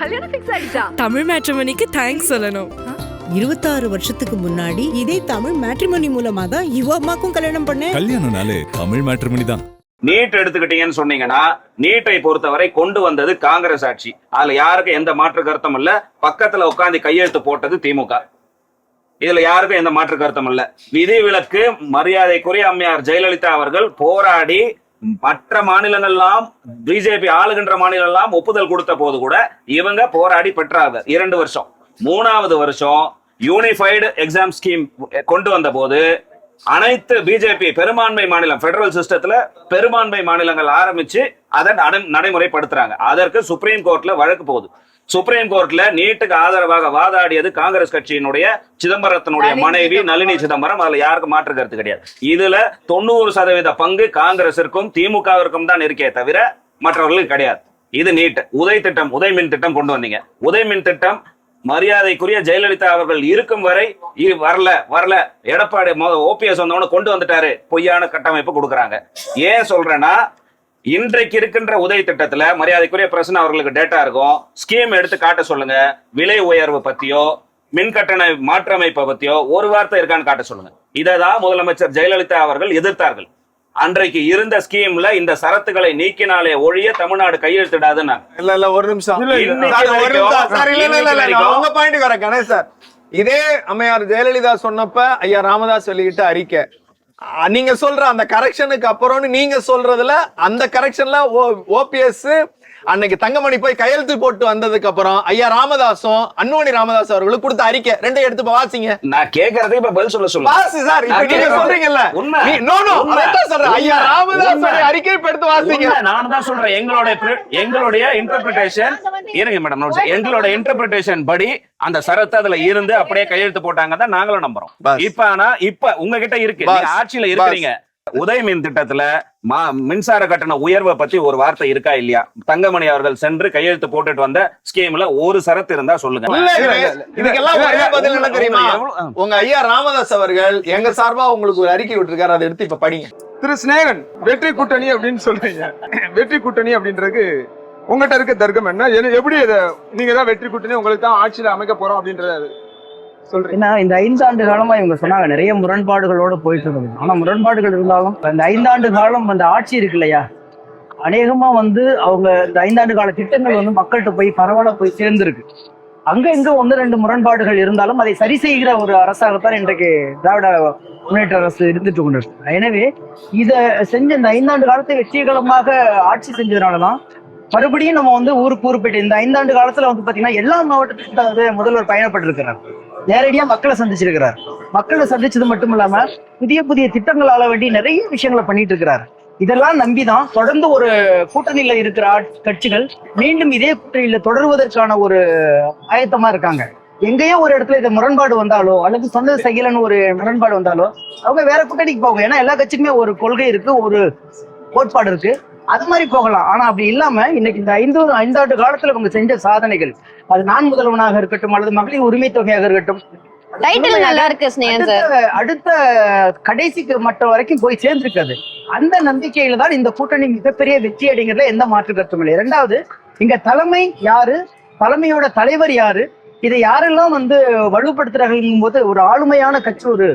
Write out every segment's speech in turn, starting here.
கல்யாணம் ஃபிக்ஸ் ஆயிடுச்சா? தமிழ் மேட்ரிமோனிக்கு தேங்க்ஸ் சொல்லணும். 26 வருஷத்துக்கு முன்னாடி இதே தமிழ் மேட்ரிமோனி மூலமா தான் இவ அம்மாக்கும் கல்யாணம் பண்ணேன். கல்யாணம்னாலே தமிழ் மேட்ரிமோனி தான். நீட் எடுத்துக்கிட்டீங்கன்னு சொன்னீங்கன்னா, நீட்டை பொறுத்தவரை கொண்டு வந்தது காங்கிரஸ் ஆட்சி. அதுல யாருக்கும் எந்த மாற்று கருத்தும் இல்ல. பக்கத்துல உட்காந்து கையெழுத்து போட்டது திமுக. இதுல யாருக்கும் எந்த மாற்று கருத்தும் இல்ல. விதிவிலக்கு மரியாதைக்குரிய அம்மையார் ஜெயலலிதா அவர்கள் போராடி மற்ற மாநிலங்கள்லாம் பிஜேபி ஆளுகின்ற மாநிலம் எல்லாம் ஒப்புதல் கொடுத்த போது கூட இவங்க போராடி பெற்றாங்க 2 வருஷம். 3வது வருஷம் யூனிஃபைடு எக்ஸாம் ஸ்கீம் கொண்டு வந்த போது அனைத்து பிஜேபி பெரும்பான்மை மாநிலம் பெடரல் சிஸ்டத்துல பெரும்பான்மை மாநிலங்கள் ஆரம்பிச்சு அதை நடைமுறைப்படுத்துறாங்க. அதற்கு சுப்ரீம் கோர்ட்ல வழக்கு போகுது. சுப்ரீம் கோர்ட்ல நீட்டுக்கு ஆதரவாக வாதாடியது காங்கிரஸ் கட்சியினுடைய சிதம்பரத்தினுடைய மனைவி நளினி சிதம்பரம். அதுல யாருக்கும் மாற்று கருத்து கிடையாது. இதுல 90% பங்கு காங்கிரசிற்கும் திமுகவிற்கும் தான் இருக்கே தவிர மற்றவர்களுக்கு கிடையாது. இது நீட். உதய் மின் திட்டம் கொண்டு வந்தீங்க. உதய் மின் திட்டம் மரியாதைக்குரிய ஜெயலலிதா அவர்கள் இருக்கும் வரை வரல எடப்பாடி ஓபிஎஸ் வந்தவன கொண்டு வந்துட்டாரு, பொய்யான கட்டமைப்பு கொடுக்கறாங்க. ஏன் சொல்றேன்னா, இன்றைக்கு இருக்கின்ற உதவி திட்டத்துல மரியாதைக்குரிய பிரச்சனை அவர்களுக்கு டேட்டா இருக்கும். ஸ்கீம் எடுத்து காட்ட சொல்லுங்க. விலை உயர்வு பத்தியோ மின் கட்டண மாற்றமைப்பை பத்தியோ ஒரு வார்த்தை இருக்கான்னு காட்ட சொல்லுங்க. இததான் முதலமைச்சர் ஜெயலலிதா அவர்கள் எதிர்த்தார்கள். அன்றைக்கு இருந்த ஸ்கீம்ல இந்த சரத்துகளை நீக்கினாலே ஒழிய தமிழ்நாடு கையெழுத்திடாதுன்னு. இல்ல ஒரு நிமிஷம் உங்க பாயிண்ட் வர கணேஷ் சார். இதே அம்மையார் ஜெயலலிதா சொன்னப்ப ஐயா ராமதாஸ் வெளியிட்ட அறிக்கை, நீங்க சொல்ற அந்த கரெக்ஷனுக்கு அப்புறம்னு நீங்க சொல்றதுல அந்த கரெக்ஷன்ல ஓபிஎஸ் அன்னைக்கு தங்கமணி போய் கையெழுத்து போட்டு வந்ததுக்கு அப்புறம் ஐயா ராமதாசும் அன்னுமணி ராமதாஸ் அவர்களுக்கு கொடுத்த அறிக்கை ரெண்டையும் எடுத்து வாசிங்க. நான் கேக்குறதுக்கு இப்ப பதில் சொல்ல வாசி சார். இப்ப நீங்க சொல்றீங்கல்ல, சொல்றேன் ஐயா ராமதாஸ் அறிக்கை எடுத்து வாசிங்க. நான் தான் சொல்றேன், எங்களுடைய இன்டர்பிரேஷன் இருங்க மேடம், எங்களோட இன்டர்பிரேஷன் படி அந்த சரத்து அதுல இருந்து அப்படியே கையெழுத்து போட்டாங்க தான் நாங்களும் நம்புறோம். இப்ப உங்ககிட்ட இருக்கு, நீங்க ஆட்சியில இருக்கிறீங்க. உதய் மின் திட்டத்துல மின்சார கட்டண உயர்வை பத்தி ஒரு வார்த்தை இருக்கா இல்லையா? தங்கமணி அவர்கள் சென்று கையெழுத்து போட்டுட்டு வந்த ஸ்கீம்ல ஒரு சரத்து இருந்தா சொல்லுங்க. இதுக்கெல்லாம் ஒரே பதில் என்ன தெரியுமா? உங்க ஐயா ராமதாஸ் அவர்கள் எங்க சார்பா உங்களுக்கு ஒரு அறிக்கை விட்டுருக்காரு, அதை எடுத்து இப்ப படிங்க. திரு ஸ்நேகன், வெற்றி கூட்டணி அப்படின்னு சொல்றீங்க. வெற்றி கூட்டணி அப்படின்றது உங்ககிட்ட இருக்க தர்க்கம் என்ன? எப்படி நீங்க தான் வெற்றி கூட்டணி, உங்களுக்கு தான் ஆட்சியில அமைக்க போறோம் அப்படின்றது ஏன்னா இந்த 5 ஆண்டு காலமா இவங்க சொன்னாங்க நிறைய முரண்பாடுகளோட போயிட்டு இருந்தது. ஆனா முரண்பாடுகள் இருந்தாலும் இந்த 5 ஆண்டு காலம் அந்த ஆட்சி இருக்கு இல்லையா, அநேகமா அவங்க இந்த 5 ஆண்டு கால திட்டங்கள் மக்கள்கிட்ட போய் பரவலா போய் சேர்ந்திருக்கு. அங்க எங்க 1-2 முரண்பாடுகள் இருந்தாலும் அதை சரி செய்கிற ஒரு அரசாகத்தான் இன்றைக்கு திராவிட முன்னேற்ற அரசு இருந்துட்டு கொண்டு இருக்கு. எனவே இதை செஞ்ச இந்த 5 ஆண்டு காலத்தை வெற்றிகரமாக ஆட்சி செஞ்சதுனாலதான் மறுபடியும் நம்ம ஊருக்கு போயிட்டு இந்த 5 ஆண்டு காலத்துல பாத்தீங்கன்னா எல்லா மாவட்டத்துக்கும் முதல்வர் பயணப்பட்டிருக்கிறார். நேரடியா மக்களை சந்திச்சிருக்கிறார். மக்களை சந்திச்சது மட்டும் இல்லாம புதிய புதிய திட்டங்களால வேண்டி நிறைய விஷயங்களை பண்ணிட்டு இருக்கிறார். இதெல்லாம் நம்பிதான் தொடர்ந்து ஒரு கூட்டணியில இருக்கிற கட்சிகள் மீண்டும் இதே கூட்டணியில தொடர்வதற்கான ஒரு ஆயத்தமா இருக்காங்க. எங்கேயோ ஒரு இடத்துல இது முரண்பாடு வந்தாலோ அல்லது சொந்த செயலன்னு ஒரு முரண்பாடு வந்தாலோ அவங்க வேற கூட்டணிக்கு போகும். ஏன்னா எல்லா கட்சிக்குமே ஒரு கொள்கை இருக்கு, ஒரு கோட்பாடு இருக்கு, அது மாதிரி போகலாம். ஆனா அப்படி இல்லாம இன்னைக்கு இந்த 5 ஆண்டு காலத்துல அவங்க செஞ்ச சாதனைகள், அது நான் முதல்வனாக இருக்கட்டும் அல்லது மகளிர் உரிமை தொகையாக இருக்கட்டும், அடுத்த கடைசிக்கு மற்ற வரைக்கும் போய் சேர்ந்திருக்காது. அந்த நம்பிக்கையில தான் இந்த கூட்டணி மிகப்பெரிய வெற்றி அடைங்கிறதுல எந்த மாற்று கருத்தும் இல்லை. 2வது, இங்க தலைமை யாரு, தலைமையோட தலைவர் யாரு, இதை யாரெல்லாம் வலுப்படுத்துறாங்க போது ஒரு ஆளுமையான கட்சி ஒரு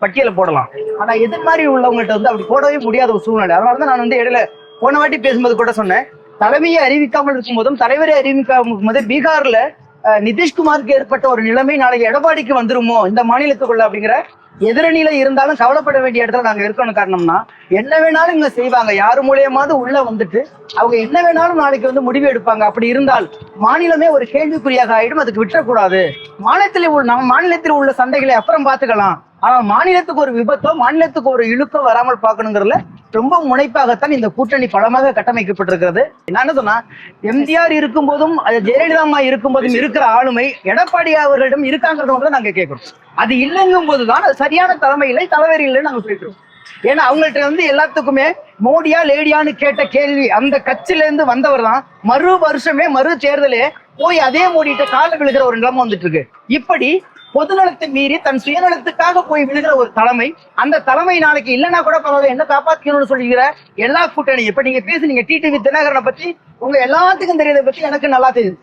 பட்டியலை போடலாம். ஆனா எதிர் மாதிரி உள்ளவங்கள்ட்ட அப்படி போடவே முடியாத ஒரு சூழ்நிலை. அதனாலதான் நான் இடையில போன வாட்டி பேசும்போது கூட சொன்னேன், தலைமையை அறிவிக்காமல் இருக்கும் போதும் தலைவரை அறிவிக்காமல் இருக்கும்போது பீகார்ல நிதிஷ்குமாருக்கு ஏற்பட்ட ஒரு நிலைமை நாளைக்கு எடப்பாடிக்கு வந்துருமோ இந்த மாநிலத்துக்குள்ள அப்படிங்கிற எதிரணியில இருந்தாலும் கவலைப்பட வேண்டிய இடத்துல நாங்க இருக்கணும். காரணம்னா என்ன வேணாலும் இங்க செய்வாங்க, யாரு மூலியமாவது உள்ள வந்துட்டு அவங்க என்ன வேணாலும் நாளைக்கு முடிவு எடுப்பாங்க. அப்படி இருந்தால் மாநிலமே ஒரு கேள்விக்குறியாக ஆயிடும். அதுக்கு விட்டுறக்கூடாது. மாநிலத்தில் உள்ள சண்டைகளை அப்புறம் பாத்துக்கலாம். ஆனா மாநிலத்துக்கு ஒரு விபத்தோ மாநிலத்துக்கு ஒரு இழுக்கோ வராமல் பார்க்கணுங்கிறதுல ரொம்ப முனைப்பாகத்தான் இந்த கூட்டணி பலமாக கட்டமைக்கப்பட்டிருக்கிறது. நான் என்ன சொன்னா, எம்ஜிஆர் இருக்கும் போதும் ஜெயலலிதா அம்மா இருக்கும் போதும் இருக்கிற ஆளுமை எடப்பாடி அவர்களிடம் இருக்காங்கிறத நாங்க கேட்கிறோம். அது இல்லைங்கும் போதுதான் அது சரியான தலைமை இல்லை, தலைவர் இல்லைன்னு நாங்க சொல்லிக்கிறோம். ஏன்னா அவங்கள்ட்ட எல்லாத்துக்குமே மோடியா லேடியான்னு கேட்ட கேள்வி அந்த கட்சியில இருந்து வந்தவர் தான் மறு வருஷமே மறு தேர்தலே போய் அதே மோடிட்ட கால விழுகிற ஒரு நிலைமை வந்துட்டு இருக்கு. இப்படி பொதுநலத்தை மீறி தன் சுயநலத்துக்காக போய் விழுகிற ஒரு தலைமை, அந்த தலைமை நாளைக்கு இல்லைன்னா கூட பரவாயில்ல என்ன காப்பாத்திக்கணும்னு சொல்லிக்கிற எல்லா கூட்டணி. இப்ப நீங்க பேசுனீங்க டிடிவி தினகரனை பத்தி, உங்க எல்லாத்துக்கும் தெரியறதை பத்தி எனக்கு நல்லா தெரியுது.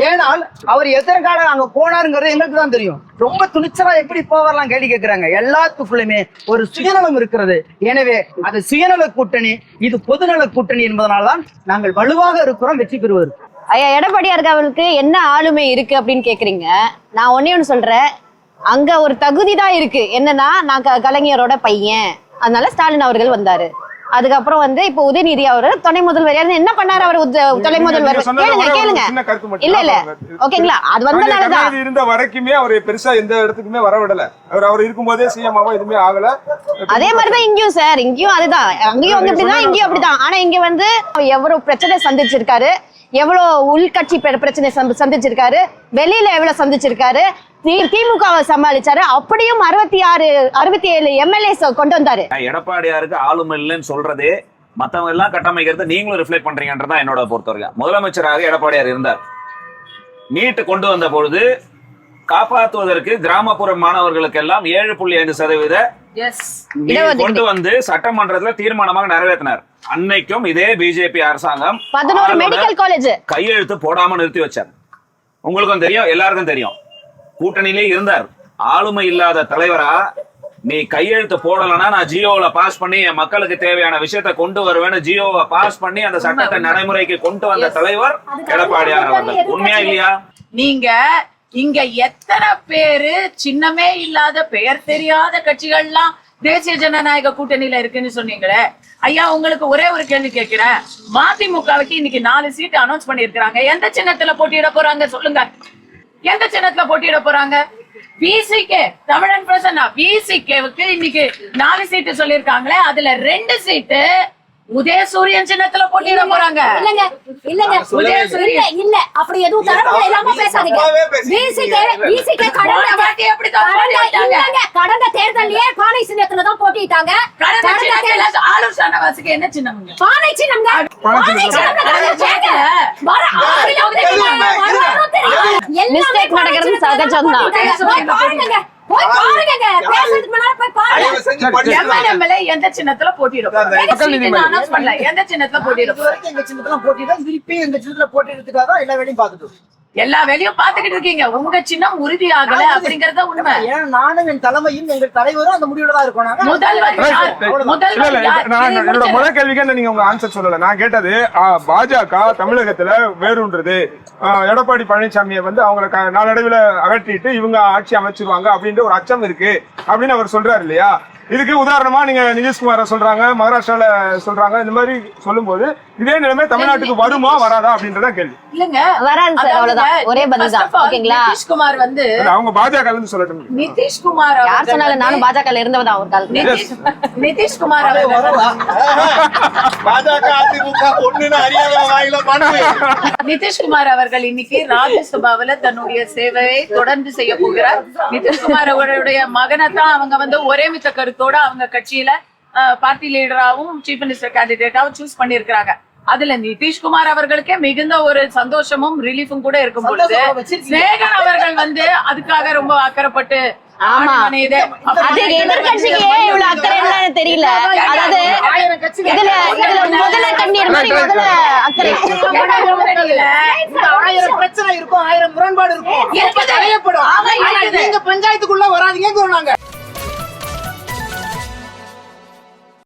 ஏனால் அவர் எத்தனை காலம் அங்க போனாருங்கிறது எங்களுக்கு தான் தெரியும். ரொம்ப துணிச்சலா எப்படி போவார்லாம் கேள்வி கேட்கிறாங்க. எல்லாத்துக்குள்ளுமே ஒரு சுயநலம் இருக்கிறது. எனவே அது சுயநல கூட்டணி, இது பொதுநல கூட்டணி என்பதனால்தான் நாங்கள் வலுவாக இருக்கிறோம் வெற்றி பெறுவதற்கு. ஐயா எடப்பாடியார் அவர்களுக்கு என்ன ஆளுமை இருக்கு அப்படின்னு கேக்குறீங்க. நான் ஒன்னே ஒண்ணு சொல்றேன், அங்க ஒரு தகுதி தான் இருக்கு. என்னன்னா நான் கலைஞரோட பையன், அதனால ஸ்டாலின் அவர்கள் வந்தாரு. அதுக்கப்புறம் வந்து இப்ப உதயநிதி அவர்கள் துணை முதல்வர் என்ன பண்ணாரு? அவர் துணை முதல்வர் கேளுங்க. இல்ல இல்ல ஓகேங்களா, அது வந்தனாலதான் இருந்த வரைக்குமே அவர் பெருசா எந்த இடத்துக்குமே வர விடல. அவர் இருக்கும்போதே சிஎம் எதுவுமே ஆகல. அதே மாதிரிதான் இங்கேயும் சார், இங்கேயும் அதுதான், அங்கேயும் வந்து இப்படிதான், இங்கேயும் அப்படிதான். ஆனா இங்க வந்து எவ்வளவு பிரச்சனை சந்திச்சிருக்காரு, எவ்வளவு உள்கட்சி பிரச்சனை சந்திச்சிருக்காரு, வெளியில எவ்வளவு சந்திச்சிருக்காரு, திமுகவை சமாளிச்சாரு. அப்படியும் 67 எம்எல்ஏஸ் கொண்டு வந்தாரு. எடப்பாடியாருக்கு ஆளுமை இல்லைன்னு சொல்றதே மத்தவங்க எல்லாம் கட்டமைக்கிறது நீங்களும் ரிஃப்ளெக்ட் பண்றீங்கன்றதான் என்னோட பொறுத்தவரைக்கும். முதலமைச்சராக எடப்பாடியார் இருந்தார். நீட்டு கொண்டு வந்த பொழுது காப்பாற்றுவதற்கு கிராமப்புற மாணவர்களுக்கு எல்லாம் 7.5% கொண்டு வந்து சட்டமன்றத்துல தீர்மானமாக நிறைவேற்றினார். அன்னைக்கும் இதே பிஜேபி அரசாங்கம் 11 மெடிக்கல் காலேஜ் கையெழுத்து போடாம நிறுத்தி வச்சார். உங்களுக்கும் தெரியும், எல்லாருக்கும் தெரியும். கூட்டணியிலே இருந்தார். ஆளுமை இல்லாத தலைவரா நீ கையெழுத்து போடலன்னா நான் ஜியோல பாஸ் பண்ணி என் மக்களுக்கு தேவையான விஷயத்தை கொண்டு வருவேன்னு ஜியோவை பாஸ் பண்ணி அந்த சட்டத்தை நடைமுறைக்கு கொண்டு வந்த தலைவர் எடப்பாடியார் அவர்கள். உண்மையா இல்லையா? நீங்க இங்க எத்தனை பேரு சின்னமே இல்லாத பெயர் தெரியாத கட்சிகள்லாம் தேசிய ஜனநாயக கூட்டணியில இருக்குன்னு சொன்னீங்களே ஐயா, உங்களுக்கு ஒரே ஒரு கேள்வி கேட்கிறேன். மதிமுகவுக்கு இன்னைக்கு 4 சீட் அனௌன்ஸ் பண்ணிருக்காங்க. எந்த சின்னத்துல போட்டியிட போறாங்க சொல்லுங்க? எந்த சின்னத்துல போட்டியிட போறாங்க? பிசிகே, தமிழன் பிரசன்னா பிசிகேவுக்கு இன்னைக்கு 4 சீட்டு சொல்லிருக்காங்களே, அதுல 2 சீட்டு உதயசூரியன் சின்னத்துல போட்டியிட போறாங்க. இல்லங்க உதயசூரியன் இல்ல, அப்படி எதுவும் தரமா இல்லாம பேசாதீங்க. பிசிகே கடந்த தேர்தலிலே பானை சின்னத்துல தான் போட்டிட்டாங்க. ஆளூர் ஷானவாஸுக்கு என்ன சின்னம்ங்க? பானை சின்னம்ங்க. மிஸ்டேக் நடக்கிறது சகஜம் தான். எந்த சின்னத்துல போட்டியிடும்? எந்த சின்னத்துல போட்டியிடும்? எல்லா வேலையும் பாத்துக்கிட்டு இருக்கீங்க. உங்க சின்னம் உறுதி ஆகல அப்படிங்கறத உண்மை. நானும் என் தலைமையும் எங்கள் தலைவரும் அந்த முடிவுல தான் இருக்கோம். என்னோட முதல் கேள்விக்கு நீங்க உங்க ஆன்சர் சொல்லல. நான் கேட்டது பாஜக தமிழகத்துல வேறுன்றது, எடப்பாடி பழனிசாமியை வந்து அவங்களை நாளடைவில் அகற்றிட்டு இவங்க ஆட்சி அமைச்சிருவாங்க அப்படின்ற ஒரு அச்சம் இருக்கு அப்படின்னு அவர் சொல்றாரு இல்லையா? இதுக்கு உதாரணமா நீங்க நிதிஷ்குமார சொல்றாங்க, மகாராஷ்டிரால சொல்றாங்க. இந்த மாதிரி சொல்லும் போது இதே நிலைமை தமிழ்நாட்டுக்கு வருமா வராதா அப்படின்றத கேள்வி. இல்லங்க வராது சார், அவ்வளவுதான். ஒரே பதில் தான். ஓகேங்களா? நிதிஷ்குமார் வந்து அவங்க பாஜக இருந்து சொல்லட்டும். நிதிஷ்குமார் யார் சொன்னாலும் நானும் பாஜக இருந்தவதான் ஒரு காலத்துல. நிதிஷ்குமார் நிதிஷ்குமார் அவர்கள் இன்னைக்கு ராஜ்யசபாவில தன்னுடைய சேவையை தொடர்ந்து செய்ய போகிறார். நிதிஷ்குமார் அவருடைய மகனை தான் அவங்க வந்து ஒரே மித்த கருத்தோட அவங்க கட்சியில பார்ட்டி லீடராகவும் சீஃப் மினிஸ்டர் கேண்டிடேட்டாவும் சூஸ் பண்ணிருக்காங்க. அதுல நிதிஷ்குமார் அவர்களுக்கே மிகுந்த ஒரு சந்தோஷமும் ரிலீஃபும் கூட இருக்கும் பொழுது சேகர் அவர்கள் வந்து அதுக்காக ரொம்ப அக்கறைப்பட்டு எதிர்கட்சிக்கு இவ்வளவு அக்கறை என்னன்னு தெரியல. அதாவது இதுல முதல்ல கண்ணீர் மாதிரி முதல்ல அக்கறை. 1000 பிரச்சனை இருக்கும், 1000 முரண்பாடு இருக்கும். நீங்க பஞ்சாயத்துக்குள்ள வராதீங்க.